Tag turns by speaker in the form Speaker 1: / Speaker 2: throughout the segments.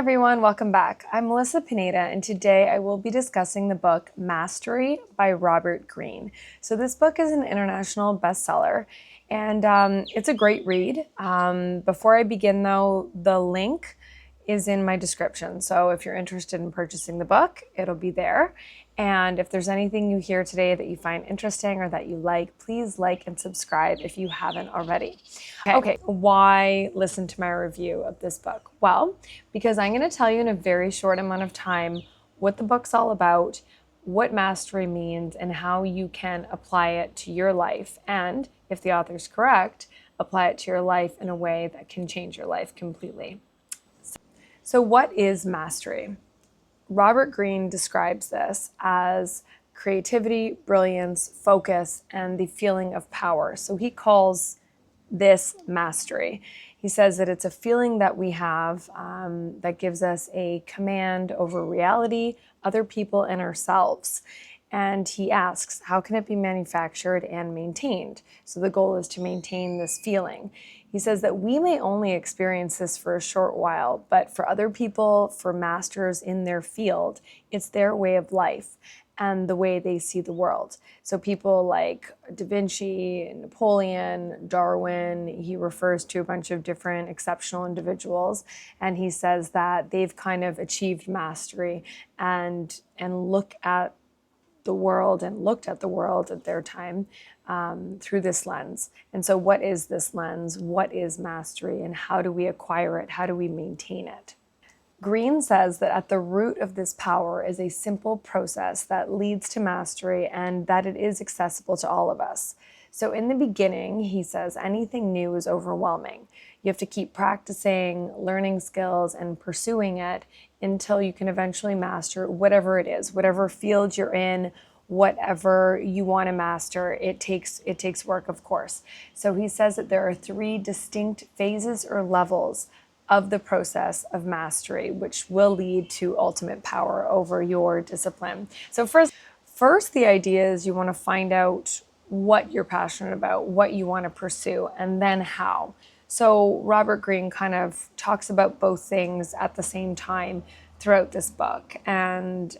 Speaker 1: everyone, welcome back. I'm Melissa Pineda, and today I will be discussing the book Mastery by Robert Greene. So this book is an international bestseller, and it's a great read. Before I begin though, the link is in my description. So if you're interested in purchasing the book, it'll be there. And if there's anything you hear today that you find interesting or that you like, please like and subscribe if you haven't already. Okay, why listen to my review of this book? Well, because I'm going to tell you in a very short amount of time what the book's all about, what mastery means, and how you can apply it to your life. And if the author's correct, apply it to your life in a way that can change your life completely. So what is mastery? Robert Greene describes this as creativity, brilliance, focus, and the feeling of power. So he calls this mastery. He says that it's a feeling that we have that gives us a command over reality, other people, and ourselves. And he asks, how can it be manufactured and maintained? So the goal is to maintain this feeling. He says that we may only experience this for a short while, but for other people, for masters in their field, it's their way of life and the way they see the world. So people like Da Vinci, Napoleon, Darwin, he refers to a bunch of different exceptional individuals, and he says that they've kind of achieved mastery and looked at the world at their time through this lens. And so what is this lens? What is mastery? And how do we acquire it? How do we maintain it? Greene says that at the root of this power is a simple process that leads to mastery and that it is accessible to all of us. So in the beginning, he says, anything new is overwhelming. You have to keep practicing, learning skills, and pursuing it until you can eventually master whatever it is, whatever field you're in, whatever you want to master. It takes work, of course. So he says that there are 3 distinct phases or levels of the process of mastery, which will lead to ultimate power over your discipline. So first the idea is you want to find out what you're passionate about, what you want to pursue, and then how. So Robert Greene kind of talks about both things at the same time throughout this book, and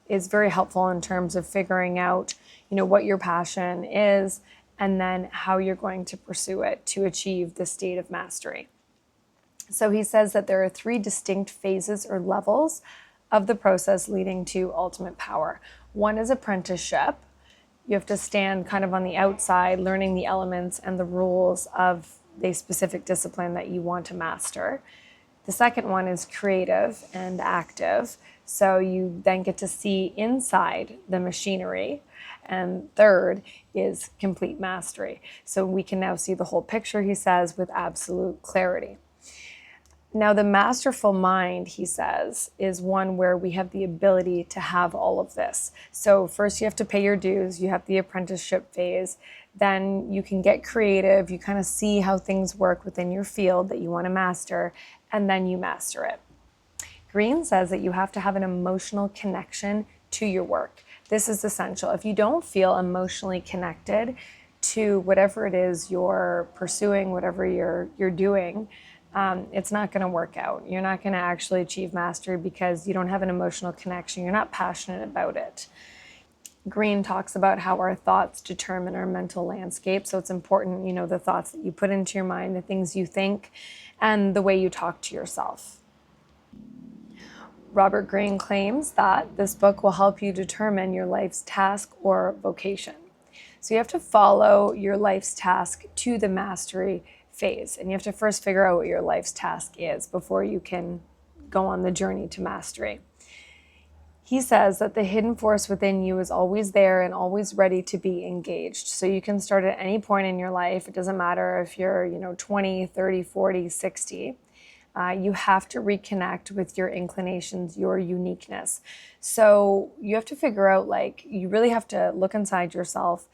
Speaker 1: is very helpful in terms of figuring out, what your passion is, and then how you're going to pursue it to achieve the state of mastery. So he says that there are 3 distinct phases or levels of the process leading to ultimate power. One is apprenticeship. You have to stand kind of on the outside, learning the elements and the rules of the specific discipline that you want to master. The second one is creative and active. So you then get to see inside the machinery. And third is complete mastery. So we can now see the whole picture, he says, with absolute clarity. Now, the masterful mind, he says, is one where we have the ability to have all of this. So first you have to pay your dues. You have the apprenticeship phase. Then you can get creative. You kind of see how things work within your field that you want to master, and then you master it. Greene says that you have to have an emotional connection to your work. This is essential. If you don't feel emotionally connected to whatever it is you're pursuing, whatever you're doing, it's not going to work out. You're not going to actually achieve mastery because you don't have an emotional connection. You're not passionate about it. Greene talks about how our thoughts determine our mental landscape. So it's important, the thoughts that you put into your mind, the things you think, and the way you talk to yourself. Robert Greene claims that this book will help you determine your life's task or vocation. So you have to follow your life's task to the mastery phase. And you have to first figure out what your life's task is before you can go on the journey to mastery. He says that the hidden force within you is always there and always ready to be engaged. So you can start at any point in your life. It doesn't matter if you're, 20, 30, 40, 60. You have to reconnect with your inclinations, your uniqueness. So you have to figure out, you really have to look inside yourself.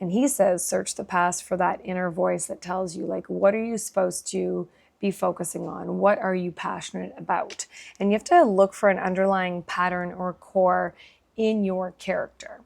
Speaker 1: And he says, search the past for that inner voice that tells you, what are you supposed to be focusing on? What are you passionate about? And you have to look for an underlying pattern or core in your character.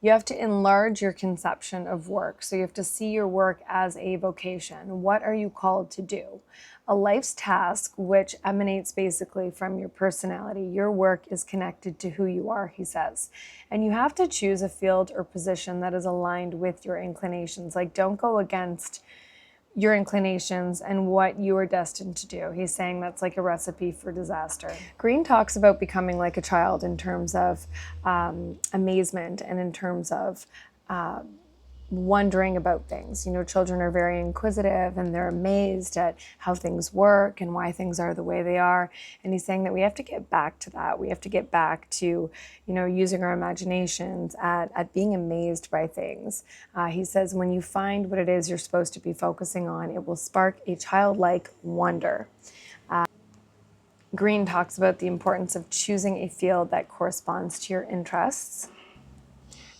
Speaker 1: You have to enlarge your conception of work. So you have to see your work as a vocation. What are you called to do? A life's task, which emanates basically from your personality. Your work is connected to who you are, he says. And you have to choose a field or position that is aligned with your inclinations. Like, don't go against your inclinations and what you are destined to do. He's saying that's like a recipe for disaster. Greene talks about becoming like a child in terms of amazement and in terms of wondering about things. Children are very inquisitive and they're amazed at how things work and why things are the way they are. And he's saying that we have to get back to that. We have to get back to, using our imaginations at being amazed by things. He says when you find what it is you're supposed to be focusing on, it will spark a childlike wonder. Greene talks about the importance of choosing a field that corresponds to your interests.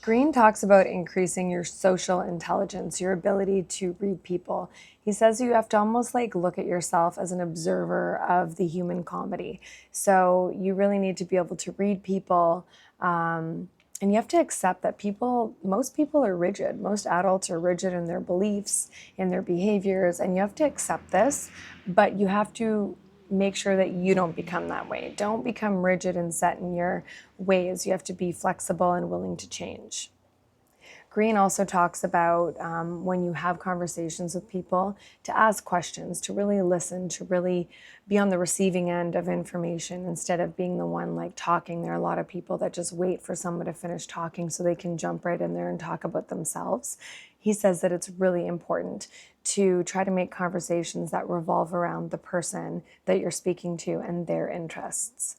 Speaker 1: Greene talks about increasing your social intelligence, your ability to read people. He says you have to almost like look at yourself as an observer of the human comedy. So you really need to be able to read people, and you have to accept that most people are rigid. Most adults are rigid in their beliefs, in their behaviors, and you have to accept this, but you have to make sure that you don't become that way. Don't become rigid and set in your ways. You have to be flexible and willing to change. Greene also talks about when you have conversations with people, to ask questions, to really listen, to really be on the receiving end of information instead of being the one like talking. There are a lot of people that just wait for someone to finish talking so they can jump right in there and talk about themselves. He says that it's really important to try to make conversations that revolve around the person that you're speaking to and their interests.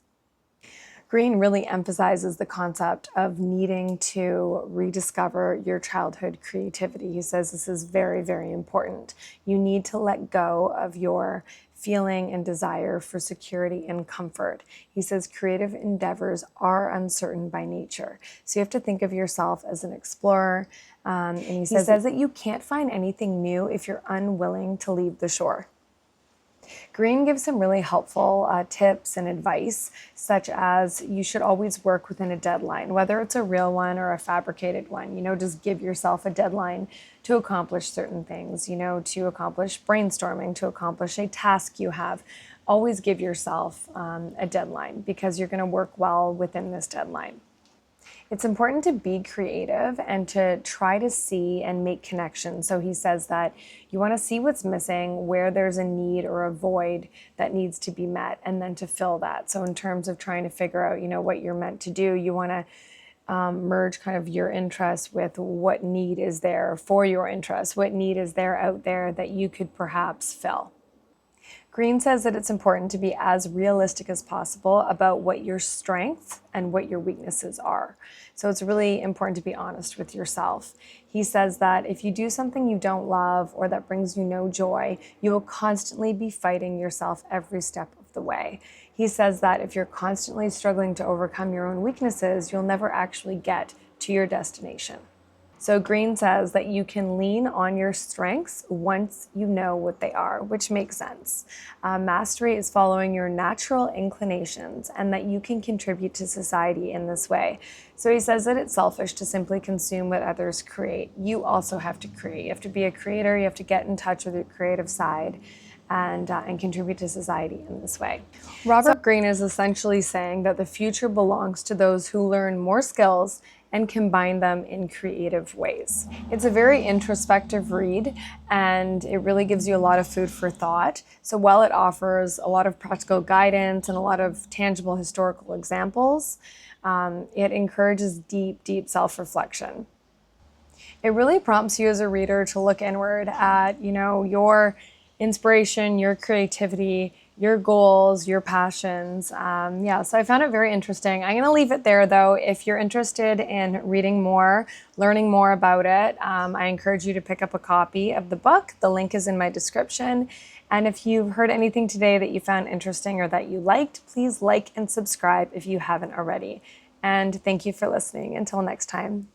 Speaker 1: Greene really emphasizes the concept of needing to rediscover your childhood creativity. He says this is very, very important. You need to let go of your feeling and desire for security and comfort. He says creative endeavors are uncertain by nature. So you have to think of yourself as an explorer. And he says that you can't find anything new if you're unwilling to leave the shore. Greene gives some really helpful tips and advice, such as you should always work within a deadline, whether it's a real one or a fabricated one. Just give yourself a deadline to accomplish certain things, to accomplish brainstorming, to accomplish a task you have. Always give yourself a deadline because you're going to work well within this deadline. It's important to be creative and to try to see and make connections. So he says that you want to see what's missing, where there's a need or a void that needs to be met, and then to fill that. So in terms of trying to figure out, what you're meant to do, you want to merge kind of your interests with what need is there for your interests, what need is there out there that you could perhaps fill. Greene says that it's important to be as realistic as possible about what your strengths and what your weaknesses are. So it's really important to be honest with yourself. He says that if you do something you don't love or that brings you no joy, you will constantly be fighting yourself every step of the way. He says that if you're constantly struggling to overcome your own weaknesses, you'll never actually get to your destination. So Greene says that you can lean on your strengths once you know what they are, which makes sense. Mastery is following your natural inclinations and that you can contribute to society in this way. So he says that it's selfish to simply consume what others create. You also have to create. You have to be a creator. You have to get in touch with your creative side and contribute to society in this way. Robert Greene is essentially saying that the future belongs to those who learn more skills and combine them in creative ways. It's a very introspective read, and it really gives you a lot of food for thought. So while it offers a lot of practical guidance and a lot of tangible historical examples, it encourages deep, deep self-reflection. It really prompts you as a reader to look inward at, your inspiration, your creativity, your goals, your passions. So I found it very interesting. I'm going to leave it there, though. If you're interested in reading more, learning more about it, I encourage you to pick up a copy of the book. The link is in my description. And if you've heard anything today that you found interesting or that you liked, please like and subscribe if you haven't already. And thank you for listening. Until next time.